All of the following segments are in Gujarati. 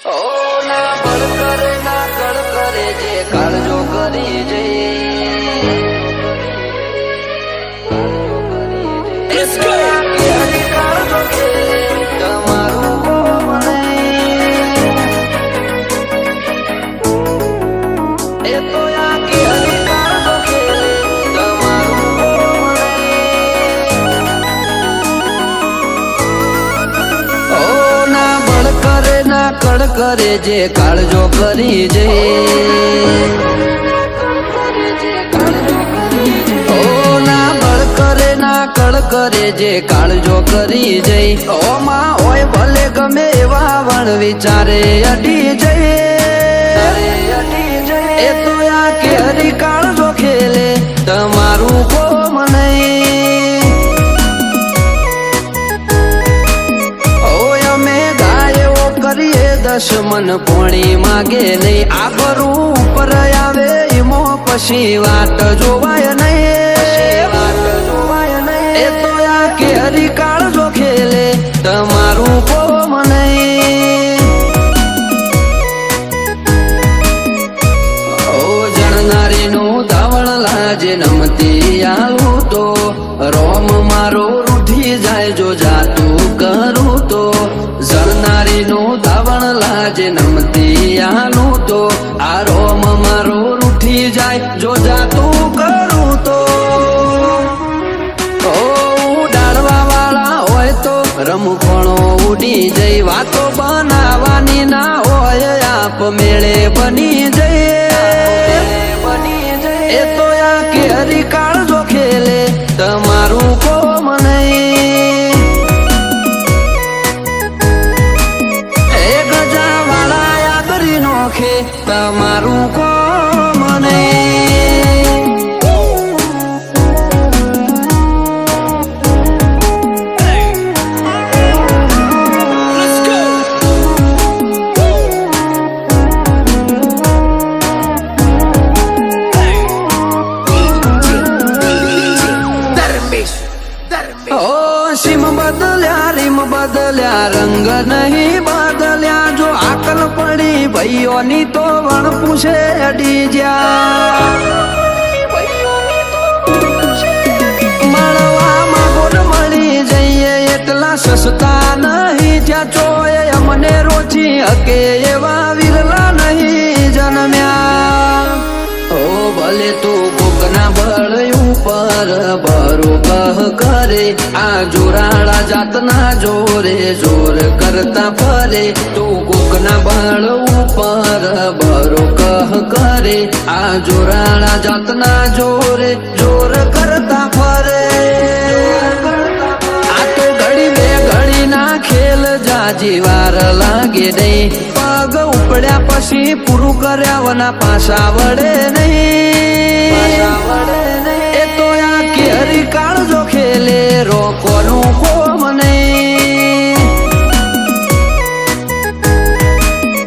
ઓ ના બળ કરે ના કળ કરે જે કાળજો કરી જઈ Let's go. કાળજો કે તમારું કોમ નહીં એ તો આ કે કાળજો કે તમારું કોમ નહીં ઓ ના બળ કરે ના કળ કરે જે કાળજો કરી જઈ ઓ ના બળ કરે ના કળ કરે જે કાળજો કરી જઈ ઓ માં હોય ભલે ગમે એવા વણ વિચારે અડી જઈ એ તો આ કે હરી કાળજો ખેલે તમારું કોમ નહીં અમે ગાયો કરીએ દશમન પોણી માગે નહીં આ બરું ઉપર આવે એમો પછી વાત જોવાય નહીં એ તો આ કે હરી કાળજો ખેલે તમારું કોમ નહીં ઓ જણનારીનું ધાવણ લાજે નમતી આવું તો રોમ મારો રૂઠી જાય જો જાતું કરું તો જણનારીનું ધાવણ લાજે નમતી આલું તો આ રોમ મારો રૂઠી જાય જો જાતું કરું તો ઉડાડવા વાળા હોય તો રમખણો ઉડી જઈ વાતો બનાવવાની ના હોય આપ મેળે બની જઈ એ તો આ કે હરી કાળજો ખેલે તમારું કોમ નહીં એ ગજા વાળા યાદરી નોખે તમારું કોમ નહીં Let's go. Darmish. ઓ સીમ બદલ્યા રીમ બદલ્યા રંગ નહીં બદલ્યા જો આકલ પડી ભાઈઓની તો વણ પૂછે અડી જા મળવામાં ગોળ મળી જઈએ એટલા સસ્તા નહીં જ્યાં ચોય અમને રોચી હકે એવા વિરલા નહીં જન્મ્યા ઓ ભલે તું કોકના બળ ઉપર બરો કહ કરે આ જોરાળા જાતના જોરે જોર કરતા ફરે તું કોકના બળ ઉપર બરો કહ કરે આ જોરાળા જાતના જોરે જોર કરતા ફરે આ તો ઘડી બે ઘડી ના ખેલ જાજી વાર લાગે નહીં પગ ઉપડ્યા પછી પૂરું કર્યા વના પાછા વડે નહીં એ તો આ કે હરી કાળજો ખેલે રોકોનું કોમ નહીં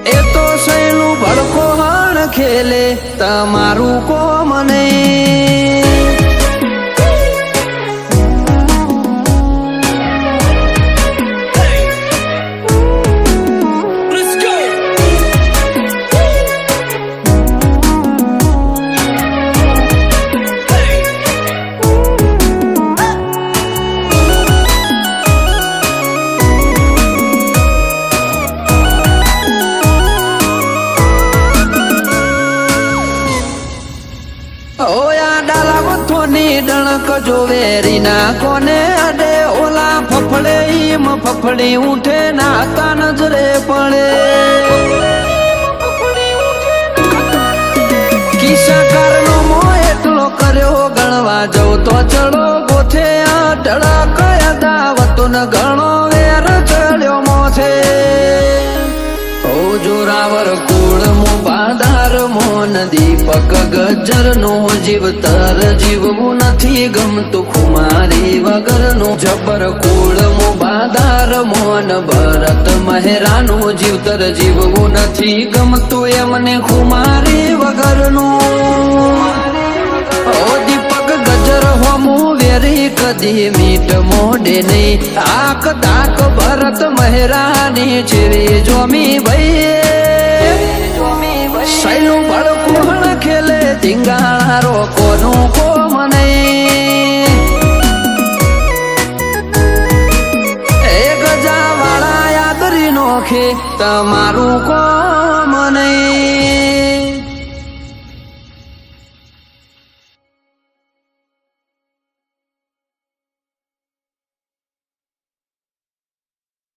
એ તો સૈલું ભડકો હણ ખેલે તમારું કોમ નહીં Let's go. ઓયા ડાલા વથોની ડણક જોવેરી ના કોને અડે ઓલા ફફડે ઈમ ફફડી ઉઠે નાતા નજરે પડે કિસ્સા કારનો મો એટલો કર્યો ગણવા જવું તો ચડો ગોથે અટળા કયા દાવતો ન ગણો વેર ચડ્યો મોથે ઓ જોરાવર કુળ મો બાધાર મોન દીપક ગજર નો જીવતર જીવવું નથી ગમતું ખુમારી વગરનું જબર કુળ મો બાધાર મોન ભરત મહેરાનું જીવતર જીવવું નથી ગમતું એમને ખુમારી વગરનું ઓ દીપક ગજર હોમું વેરી કદી મીટ મોડે નહીં આખ દાક ભરત મહેરાની જેવી જોમી ભાઈ સૈલું ભડકું ખેલે ધીંગાણો કોનું કોમ નહીં એ ગજા વાળા યાદરી નોખે તમારું કોમ